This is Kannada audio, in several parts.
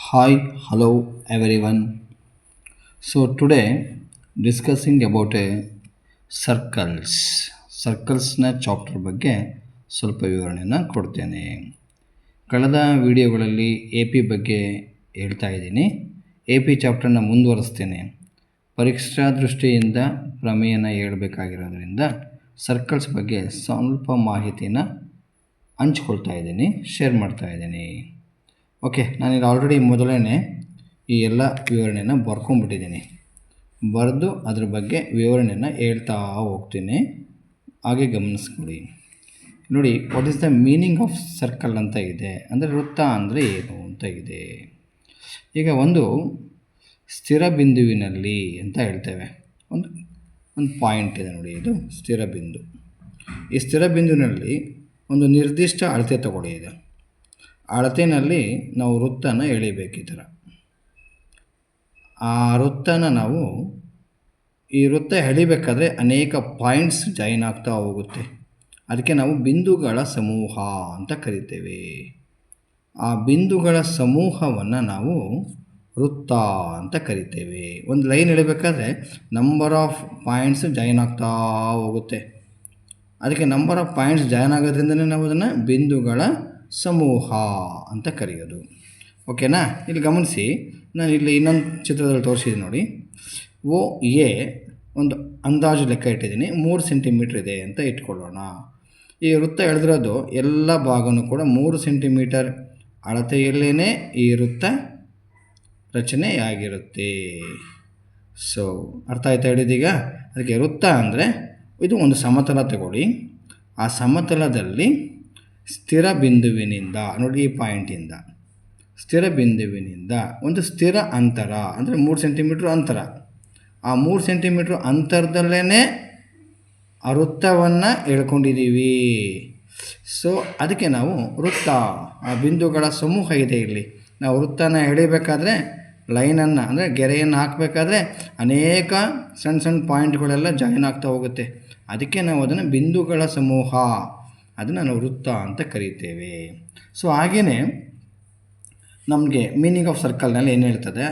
Hi, hello everyone. So today discussing about a circles ಸರ್ಕಲ್ಸ್ನ ಚಾಪ್ಟರ್ ಬಗ್ಗೆ ಸ್ವಲ್ಪ ವಿವರಣೆಯನ್ನು ಕೊಡ್ತೇನೆ. ಕಳೆದ ವಿಡಿಯೋಗಳಲ್ಲಿ ಎ ಪಿ ಬಗ್ಗೆ ಹೇಳ್ತಾ ಇದ್ದೀನಿ. ಎ ಪಿ ಚಾಪ್ಟರ್ನ ಮುಂದುವರಿಸ್ತೇನೆ. ಪರೀಕ್ಷಾ ದೃಷ್ಟಿಯಿಂದ ಪ್ರಮೇಯನ ಹೇಳಬೇಕಾಗಿರೋದ್ರಿಂದ ಸರ್ಕಲ್ಸ್ ಬಗ್ಗೆ ಸ್ವಲ್ಪ ಮಾಹಿತಿನ ಹಂಚ್ಕೊಳ್ತಾ ಇದ್ದೀನಿ, ಶೇರ್ ಮಾಡ್ತಾ ಇದ್ದೀನಿ. ಓಕೆ, ನಾನಿಲ್ಲಿ ಆಲ್ರೆಡಿ ಮೊದಲೇ ಈ ಎಲ್ಲ ವಿವರಣೆಯನ್ನು ಬರ್ಕೊಂಡ್ಬಿಟ್ಟಿದ್ದೀನಿ. ಬರೆದು ಅದ್ರ ಬಗ್ಗೆ ವಿವರಣೆಯನ್ನು ಹೇಳ್ತಾ ಹೋಗ್ತೀನಿ, ಹಾಗೆ ಗಮನಿಸ್ಕೊಳ್ಳಿ. ನೋಡಿ, what is the meaning of circle ಅಂತ ಇದೆ, ಅಂದರೆ ವೃತ್ತ ಅಂದರೆ ಏನು ಅಂತ ಇದೆ. ಈಗ ಒಂದು ಸ್ಥಿರ ಬಿಂದುವಿನಲ್ಲಿ ಅಂತ ಹೇಳ್ತೇವೆ. ಒಂದು ಪಾಯಿಂಟ್ ಇದೆ ನೋಡಿ, ಇದು ಸ್ಥಿರ ಬಿಂದು. ಈ ಸ್ಥಿರ ಬಿಂದುವಿನಲ್ಲಿ ಒಂದು ನಿರ್ದಿಷ್ಟ ಅಳತೆ ತಗೊಳ್ಳಿ. ಇದೆ ಅಳತೆಯಲ್ಲಿ ನಾವು ವೃತ್ತನ ಎಳಿಬೇಕು. ಈ ಥರ ಆ ವೃತ್ತನ ನಾವು ಈ ವೃತ್ತ ಎಳಿಬೇಕಾದ್ರೆ ಅನೇಕ ಪಾಯಿಂಟ್ಸ್ ಜಾಯಿನ್ ಆಗ್ತಾ ಹೋಗುತ್ತೆ. ಅದಕ್ಕೆ ನಾವು ಬಿಂದುಗಳ ಸಮೂಹ ಅಂತ ಕರಿತೇವೆ. ಆ ಬಿಂದುಗಳ ಸಮೂಹವನ್ನು ನಾವು ವೃತ್ತ ಅಂತ ಕರಿತೇವೆ. ಒಂದು ಲೈನ್ ಎಳಿಬೇಕಾದ್ರೆ ನಂಬರ್ ಆಫ್ ಪಾಯಿಂಟ್ಸ್ ಜಾಯಿನ್ ಆಗ್ತಾ ಹೋಗುತ್ತೆ. ಅದಕ್ಕೆ ನಂಬರ್ ಆಫ್ ಪಾಯಿಂಟ್ಸ್ ಜಾಯಿನ್ ಆಗೋದ್ರಿಂದಲೇ ನಾವು ಅದನ್ನು ಬಿಂದುಗಳ ಸಮೂಹ ಅಂತ ಕರೆಯೋದು. ಓಕೆನಾ? ಇಲ್ಲಿ ಗಮನಿಸಿ, ನಾನು ಇಲ್ಲಿ ಇನ್ನೊಂದು ಚಿತ್ರದಲ್ಲಿ ತೋರಿಸಿದ್ದೀನಿ ನೋಡಿ. ಓ ಎ ಒಂದು ಅಂದಾಜು ಲೆಕ್ಕ ಇಟ್ಟಿದ್ದೀನಿ, 3 ಸೆಂಟಿಮೀಟ್ರ್ ಇದೆ ಅಂತ ಇಟ್ಕೊಳ್ಳೋಣ. ಈ ವೃತ್ತ ಎಳೆದಿರೋದು ಎಲ್ಲ ಭಾಗನೂ ಕೂಡ 3 ಸೆಂಟಿಮೀಟರ್ ಅಳತೆಯಲ್ಲೇ ಈ ವೃತ್ತ ರಚನೆಯಾಗಿರುತ್ತೆ. ಸೊ ಅರ್ಥ ಆಯ್ತಾ ಹೇಳಿದೀಗ? ಅದಕ್ಕೆ ವೃತ್ತ ಅಂದರೆ ಇದು ಒಂದು ಸಮತಲ ತಗೊಳ್ಳಿ. ಆ ಸಮತಲದಲ್ಲಿ ಸ್ಥಿರ ಬಿಂದುವಿನಿಂದ ನೋಡಿ, ಈ ಪಾಯಿಂಟಿಂದ ಸ್ಥಿರ ಬಿಂದುವಿನಿಂದ ಒಂದು ಸ್ಥಿರ ಅಂತರ ಅಂದರೆ 3 ಸೆಂಟಿಮೀಟ್ರ್ ಅಂತರ. ಆ 3 ಸೆಂಟಿಮೀಟ್ರ್ ಅಂತರದಲ್ಲೇ ಆ ವೃತ್ತವನ್ನು ಎಳ್ಕೊಂಡಿದ್ದೀವಿ. ಸೊ ಅದಕ್ಕೆ ನಾವು ವೃತ್ತ, ಆ ಬಿಂದುಗಳ ಸಮೂಹ ಇದೆ ಇಲ್ಲಿ. ನಾವು ವೃತ್ತನ ಎಳಿಬೇಕಾದ್ರೆ ಲೈನನ್ನು ಅಂದರೆ ಗೆರೆಯನ್ನು ಹಾಕಬೇಕಾದ್ರೆ ಅನೇಕ ಸಣ್ಣ ಸಣ್ಣ ಪಾಯಿಂಟ್ಗಳೆಲ್ಲ ಜಾಯಿನ್ ಆಗ್ತಾ ಹೋಗುತ್ತೆ. ಅದಕ್ಕೆ ನಾವು ಅದನ್ನು ಬಿಂದುಗಳ ಸಮೂಹ, ಅದನ್ನು ನಾವು ವೃತ್ತ ಅಂತ ಕರೀತೇವೆ. ಸೊ ಹಾಗೆಯೇ ನಮಗೆ ಮೀನಿಂಗ್ ಆಫ್ ಸರ್ಕಲ್ನಲ್ಲಿ ಏನು ಹೇಳ್ತದೆ,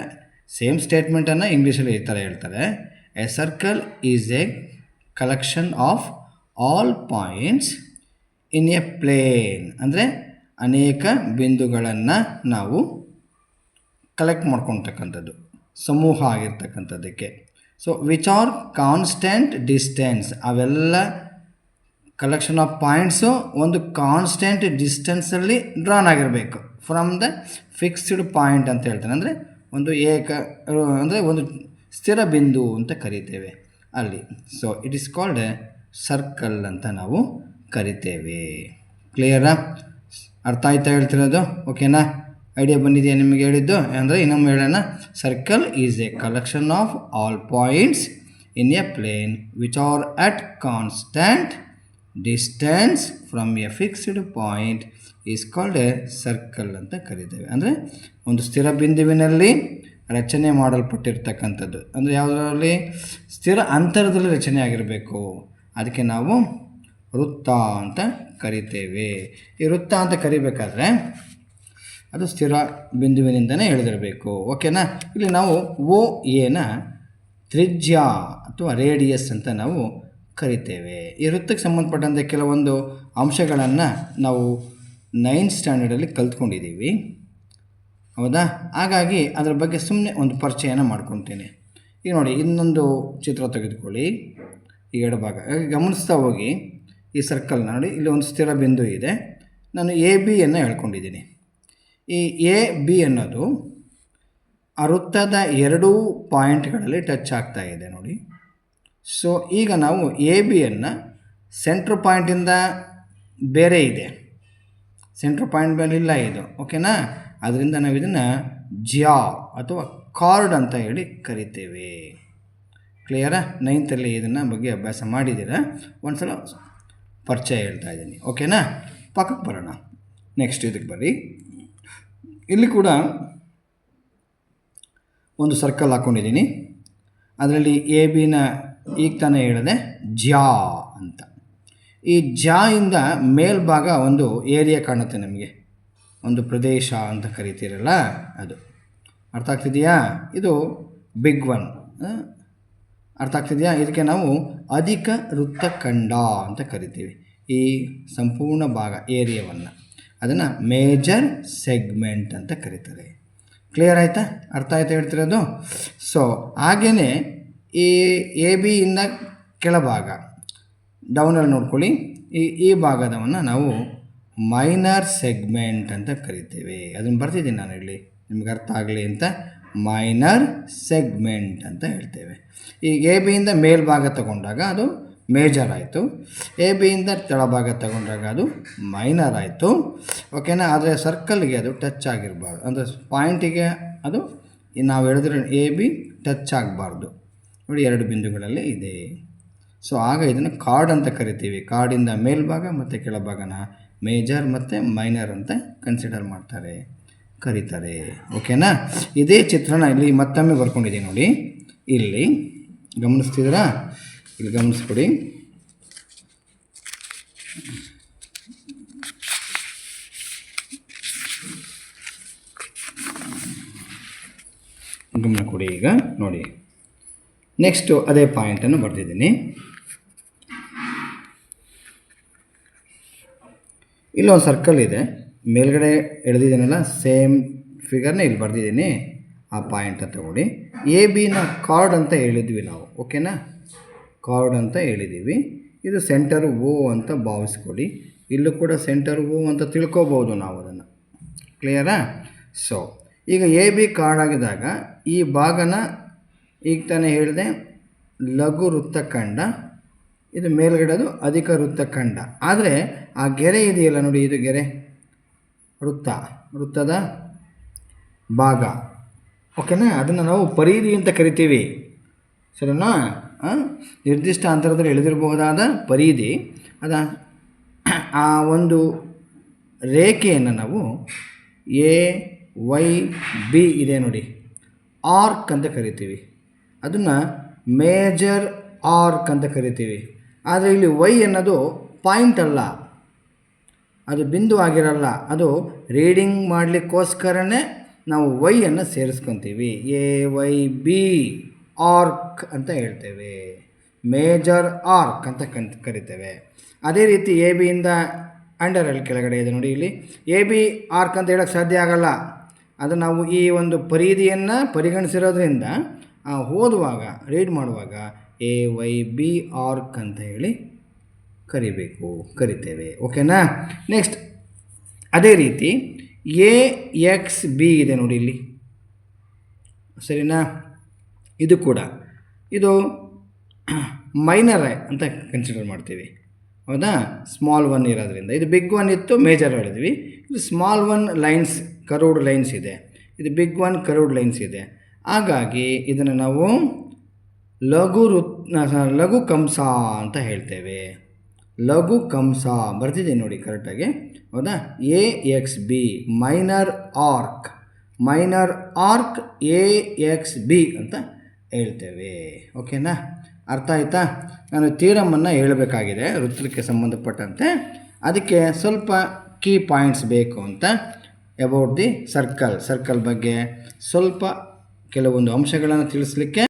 ಸೇಮ್ ಸ್ಟೇಟ್ಮೆಂಟನ್ನು ಇಂಗ್ಲೀಷಲ್ಲಿ ಈ ಥರ ಹೇಳ್ತಾರೆ. A circle is a collection of all points in a plane. ಅಂದರೆ ಅನೇಕ ಬಿಂದುಗಳನ್ನು ನಾವು ಕಲೆಕ್ಟ್ ಮಾಡ್ಕೊಳ್ತಕ್ಕಂಥದ್ದು, ಸಮೂಹ ಆಗಿರ್ತಕ್ಕಂಥದ್ದಕ್ಕೆ. So which are constant distance, ಅವೆಲ್ಲ ಕಲೆಕ್ಷನ್ ಆಫ್ ಪಾಯಿಂಟ್ಸು ಒಂದು ಕಾನ್ಸ್ಟೆಂಟ್ ಡಿಸ್ಟೆನ್ಸಲ್ಲಿ ಡ್ರಾನ್ ಆಗಿರಬೇಕು ಫ್ರಮ್ ದ ಫಿಕ್ಸ್ಡ್ ಪಾಯಿಂಟ್ ಅಂತ ಹೇಳ್ತಾನೆ. ಅಂದರೆ ಒಂದು ಅಂದರೆ ಒಂದು ಸ್ಥಿರ ಬಿಂದು ಅಂತ ಕರಿತೇವೆ ಅಲ್ಲಿ. So it is called a circle ಅಂತ ನಾವು ಕರಿತೇವೆ. ಕ್ಲಿಯರಾ? ಅರ್ಥ ಆಯ್ತಾ ಹೇಳ್ತಿರೋದು? ಓಕೆನಾ? ಐಡಿಯಾ ಬಂದಿದೆಯಾ ನಿಮಗೆ ಹೇಳಿದ್ದು? ಅಂದರೆ ಇನ್ನೊಮ್ಮೆ ಹೇಳೋಣ. Circle is a collection of all points in a plane which are at constant distance from a fixed point is called a circle ಅಂತ ಕರೀತೇವೆ. ಅಂದರೆ ಒಂದು ಸ್ಥಿರ ಬಿಂದುವಿನಲ್ಲಿ ರಚನೆ ಮಾಡಲ್ಪಟ್ಟಿರ್ತಕ್ಕಂಥದ್ದು, ಅಂದರೆ ಯಾವುದರಲ್ಲಿ ಸ್ಥಿರ ಅಂತರದಲ್ಲಿ ರಚನೆ ಆಗಿರಬೇಕು. ಅದಕ್ಕೆ ನಾವು ವೃತ್ತ ಅಂತ ಕರಿತೇವೆ. ಈ ವೃತ್ತ ಅಂತ ಕರಿಬೇಕಾದ್ರೆ ಅದು ಸ್ಥಿರ ಬಿಂದುವಿನಿಂದನೇ ಎಳೆದಿರಬೇಕು. ಓಕೆನಾ? ಇಲ್ಲಿ ನಾವು ಓ ಎನ ತ್ರಿಜ್ಯ ಅಥವಾ ರೇಡಿಯಸ್ ಅಂತ ನಾವು ಕರಿತೇವೆ. ಈ ವೃತ್ತಕ್ಕೆ ಸಂಬಂಧಪಟ್ಟಂತೆ ಕೆಲವೊಂದು ಅಂಶಗಳನ್ನು ನಾವು 9th ಸ್ಟ್ಯಾಂಡರ್ಡಲ್ಲಿ ಕಲ್ತ್ಕೊಂಡಿದ್ದೀವಿ, ಹೌದಾ? ಹಾಗಾಗಿ ಅದರ ಬಗ್ಗೆ ಸುಮ್ಮನೆ ಒಂದು ಪರಿಚಯನ ಮಾಡ್ಕೊತೀನಿ. ಈಗ ನೋಡಿ, ಇನ್ನೊಂದು ಚಿತ್ರ ತೆಗೆದುಕೊಳ್ಳಿ. ಈ ಎಡಭಾಗ ಗಮನಿಸ್ತಾ ಹೋಗಿ. ಈ ಸರ್ಕಲ್ ನೋಡಿ, ಇಲ್ಲಿ ಒಂದು ಸ್ಥಿರ ಬಿಂದು ಇದೆ. ನಾನು ಎ ಬಿ ಅನ್ನು ಹೇಳ್ಕೊಂಡಿದ್ದೀನಿ. ಈ ಎ ಬಿ ಅನ್ನೋದು ಆ ವೃತ್ತದ 2 ಪಾಯಿಂಟ್ಗಳಲ್ಲಿ ಟಚ್ ಆಗ್ತಾ ಇದೆ ನೋಡಿ. ಸೊ ಈಗ ನಾವು ಎ ಬಿಯನ್ನು ಸೆಂಟ್ರ್ ಪಾಯಿಂಟಿಂದ ಬೇರೆ ಇದೆ, ಸೆಂಟ್ರ್ ಪಾಯಿಂಟ್ ಮೇಲೆ ಇಲ್ಲ ಇದು. ಓಕೆನಾ? ಅದರಿಂದ ನಾವು ಇದನ್ನು ಜ್ಯಾ ಅಥವಾ ಕಾರ್ಡ್ ಅಂತ ಹೇಳಿ ಕರಿತೇವೆ. ಕ್ಲಿಯರಾ? 9th ಇದನ್ನು ಬಗ್ಗೆ ಅಭ್ಯಾಸ ಮಾಡಿದ್ದೀರಾ? ಒಂದು ಸಲ ಪರಿಚಯ ಹೇಳ್ತಾ ಇದ್ದೀನಿ. ಓಕೆನಾ? ಪಕ್ಕಕ್ಕೆ ಬರೋಣ. ನೆಕ್ಸ್ಟ್ ಇದಕ್ಕೆ ಬರ್ರಿ. ಇಲ್ಲಿ ಕೂಡ ಒಂದು ಸರ್ಕಲ್ ಹಾಕ್ಕೊಂಡಿದ್ದೀನಿ. ಅದರಲ್ಲಿ ಎ ಬಿನ ಈಗ ತಾನೇ ಹೇಳಿದೆ ಜ್ಯಾ ಅಂತ. ಈ ಜ್ಯಾ ಇಂದ ಮೇಲ್ಭಾಗ ಒಂದು ಏರಿಯಾ ಕಾಣುತ್ತೆ ನಮಗೆ, ಒಂದು ಪ್ರದೇಶ ಅಂತ ಕರಿತೀರಲ್ಲ ಅದು. ಅರ್ಥ ಆಗ್ತಿದೆಯಾ? ಇದು ಬಿಗ್ ಒನ್. ಅರ್ಥ ಆಗ್ತಿದೆಯಾ? ಇದಕ್ಕೆ ನಾವು ಅಧಿಕ ವೃತ್ತಖಂಡ ಅಂತ ಕರಿತೀವಿ. ಈ ಸಂಪೂರ್ಣ ಭಾಗ ಏರಿಯಾವನ್ನು ಅದನ್ನು ಮೇಜರ್ ಸೆಗ್ಮೆಂಟ್ ಅಂತ ಕರೀತಾರೆ. ಕ್ಲಿಯರ್ ಆಯಿತಾ? ಅರ್ಥ ಆಯ್ತಾ ಹೇಳ್ತಿರೋದು? ಸೊ ಹಾಗೆಯೇ ಈ ಎ ಬಿಯಿಂದ ಕೆಳಭಾಗ ಡೌನಲ್ಲಿ ನೋಡ್ಕೊಳ್ಳಿ. ಈ ಭಾಗದವನ್ನು ನಾವು ಮೈನರ್ ಸೆಗ್ಮೆಂಟ್ ಅಂತ ಕರಿತೇವೆ. ಅದನ್ನು ಬರ್ತಿದ್ದೀನಿ ನಾನು ಇಲ್ಲಿ ನಿಮ್ಗೆ ಅರ್ಥ ಆಗಲಿ ಅಂತ. ಮೈನರ್ ಸೆಗ್ಮೆಂಟ್ ಅಂತ ಹೇಳ್ತೇವೆ. ಈಗ ಎ ಬಿಯಿಂದ ಮೇಲ್ಭಾಗ ತಗೊಂಡಾಗ ಅದು ಮೇಜರ್ ಆಯಿತು, ಎ ಬಿಯಿಂದ ತೆಳಭಾಗ ತಗೊಂಡಾಗ ಅದು ಮೈನರ್ ಆಯಿತು. ಓಕೆನಾ? ಆದರೆ ಸರ್ಕಲ್ಗೆ ಅದು ಟಚ್ ಆಗಿರಬಾರ್ದು, ಅಂದರೆ ಪಾಯಿಂಟಿಗೆ ಅದು ನಾವು ಹೇಳಿದ್ರೆ ಎ ಬಿ ಟಚ್ ಆಗಬಾರ್ದು. ನೋಡಿ, 2 ಬಿಂದುಗಳಲ್ಲಿ ಇದೆ. ಸೊ ಆಗ ಇದನ್ನು ಕಾರ್ಡ್ ಅಂತ ಕರಿತೀವಿ. ಕಾರ್ಡಿಂದ ಮೇಲ್ಭಾಗ ಮತ್ತು ಕೆಳಭಾಗನ ಮೇಜರ್ ಮತ್ತು ಮೈನರ್ ಅಂತ ಕನ್ಸಿಡರ್ ಮಾಡ್ತಾರೆ, ಕರೀತಾರೆ. ಓಕೆನಾ? ಇದೇ ಚಿತ್ರಣ ಇಲ್ಲಿ ಮತ್ತೊಮ್ಮೆ ಬರ್ಕೊಂಡಿದ್ದೀನಿ ನೋಡಿ. ಇಲ್ಲಿ ಗಮನಿಸ್ತಿದ್ದೀರಾ? ಇಲ್ಲಿ ಗಮನಿಸ್ಕೊಡಿ. ಗಮನ ಕೊಡಿ. ಈಗ ನೋಡಿ, ನೆಕ್ಸ್ಟು ಅದೇ ಪಾಯಿಂಟನ್ನು ಬರ್ತಿದ್ದೀನಿ. ಇಲ್ಲೊಂದು ಸರ್ಕಲ್ ಇದೆ, ಮೇಲ್ಗಡೆ ಎಳೆದಿದ್ದೀನಲ್ಲ, ಸೇಮ್ ಫಿಗರ್ನ ಇಲ್ಲಿ ಬರ್ದಿದ್ದೀನಿ. ಆ ಪಾಯಿಂಟ್ ಅಂತ ತಗೊಳ್ಳಿ. ಎ ಬಿನ ಕಾರ್ಡ್ ಅಂತ ಹೇಳಿದ್ವಿ ನಾವು. ಓಕೆನಾ? ಕಾರ್ಡ್ ಅಂತ ಹೇಳಿದ್ದೀವಿ. ಇದು ಸೆಂಟರ್ ಓ ಅಂತ ಭಾವಿಸ್ಕೊಳ್ಳಿ. ಇಲ್ಲೂ ಕೂಡ ಸೆಂಟರ್ ಓ ಅಂತ ತಿಳ್ಕೊಬೋದು ನಾವು ಅದನ್ನು. ಕ್ಲಿಯರಾ? ಸೊ ಈಗ ಎ ಬಿ ಕಾರ್ಡ್ ಆಗಿದಾಗ ಈ ಭಾಗನ ಈಗ ತಾನೇ ಹೇಳಿದೆ ಲಘು ವೃತ್ತಖಂಡ, ಇದು ಮೇಲ್ಗಡೆದು ಅಧಿಕ ವೃತ್ತಖಂಡ. ಆದರೆ ಆ ಗೆರೆ ಇದೆಯಲ್ಲ ನೋಡಿ, ಇದು ಗೆರೆ ವೃತ್ತದ ಭಾಗ. ಓಕೆನಾ? ಅದನ್ನು ನಾವು ಪರಿಧಿ ಅಂತ ಕರಿತೀವಿ. ಸರಿನಾ? ನಿರ್ದಿಷ್ಟ ಅಂತರದಲ್ಲಿ ಎಳೆದಿರಬಹುದಾದ ಪರಿಧಿ. ಆ ಒಂದು ರೇಖೆಯನ್ನು ನಾವು ಎ ವೈ ಬಿ ಇದೆ ನೋಡಿ, ಆರ್ಕ್ ಅಂತ ಕರಿತೀವಿ. ಅದನ್ನು ಮೇಜರ್ ಆರ್ಕ್ ಅಂತ ಕರಿತೀವಿ. ಆದರೆ ಇಲ್ಲಿ ವೈ ಅನ್ನೋದು ಪಾಯಿಂಟ್ ಅಲ್ಲ, ಅದು ಬಿಂದು ಆಗಿರಲ್ಲ. ಅದು ರೀಡಿಂಗ್ ಮಾಡಲಿಕ್ಕೋಸ್ಕರನೇ ನಾವು ವೈಯನ್ನು ಸೇರಿಸ್ಕೊತೀವಿ. ಎ ವೈ ಬಿ ಆರ್ಕ್ ಅಂತ ಹೇಳ್ತೇವೆ, ಮೇಜರ್ ಆರ್ಕ್ ಅಂತ ಕರಿತೇವೆ. ಅದೇ ರೀತಿ ಎ ಬಿಯಿಂದ ಅಂಡರಲ್ಲಿ ಕೆಳಗಡೆ ಇದೆ ನೋಡಿ, ಇಲ್ಲಿ ಎ ಬಿ ಆರ್ಕ್ ಅಂತ ಹೇಳೋಕ್ಕೆ ಸಾಧ್ಯ ಆಗಲ್ಲ. ಅದು ನಾವು ಈ ಒಂದು ಪರಿಧಿಯನ್ನು ಪರಿಗಣಿಸಿರೋದ್ರಿಂದ ಓದುವಾಗ, ರೀಡ್ ಮಾಡುವಾಗ ಎ ವೈ ಬಿ ಆರ್ಕ್ ಅಂತ ಹೇಳಿ ಕರಿತೇವೆ. ಓಕೆನಾ? ನೆಕ್ಸ್ಟ್ ಅದೇ ರೀತಿ ಎ ಎಕ್ಸ್ ಬಿ ಇದೆ ನೋಡಿ ಇಲ್ಲಿ. ಸರಿನಾ? ಇದು ಕೂಡ ಇದು ಮೈನರ್ ಅಂತ ಕನ್ಸಿಡರ್ ಮಾಡ್ತೀವಿ. ಹೌದಾ? ಸ್ಮಾಲ್ ಒನ್ ಇರೋದ್ರಿಂದ. ಇದು ಬಿಗ್ ಒನ್ ಇತ್ತು, ಮೇಜರ್ ಹೇಳಿದ್ವಿ. ಇದು small one lines, curved lines ಇದೆ. ಇದು ಬಿಗ್ ಒನ್ ಕರ್ವ್ಡ್ ಲೈನ್ಸ್ ಇದೆ. ಹಾಗಾಗಿ ಇದನ್ನು ನಾವು ಲಘು ಕಂಸ ಅಂತ ಹೇಳ್ತೇವೆ. ಲಘು ಕಂಸ ಬರ್ತಿದೆ ನೋಡಿ ಕರೆಕ್ಟಾಗಿ. ಹೌದಾ? A X B minor arc A X B ಅಂತ ಹೇಳ್ತೇವೆ. ಓಕೆನಾ? ಅರ್ಥ ಆಯಿತಾ? ನಾನು ಥಿಯರಮನ್ನು ಹೇಳಬೇಕಾಗಿದೆ ವೃತ್ತಕ್ಕೆ ಸಂಬಂಧಪಟ್ಟಂತೆ. ಅದಕ್ಕೆ ಸ್ವಲ್ಪ ಕೀ ಪಾಯಿಂಟ್ಸ್ ಬೇಕು ಅಂತ ಅಬೌಟ್ ದಿ ಸರ್ಕಲ್ ಬಗ್ಗೆ ಸ್ವಲ್ಪ ಕೆಲವೊಂದು ಅಂಶಗಳನ್ನು ತಿಳಿಸ್ಲಿಕ್ಕೆ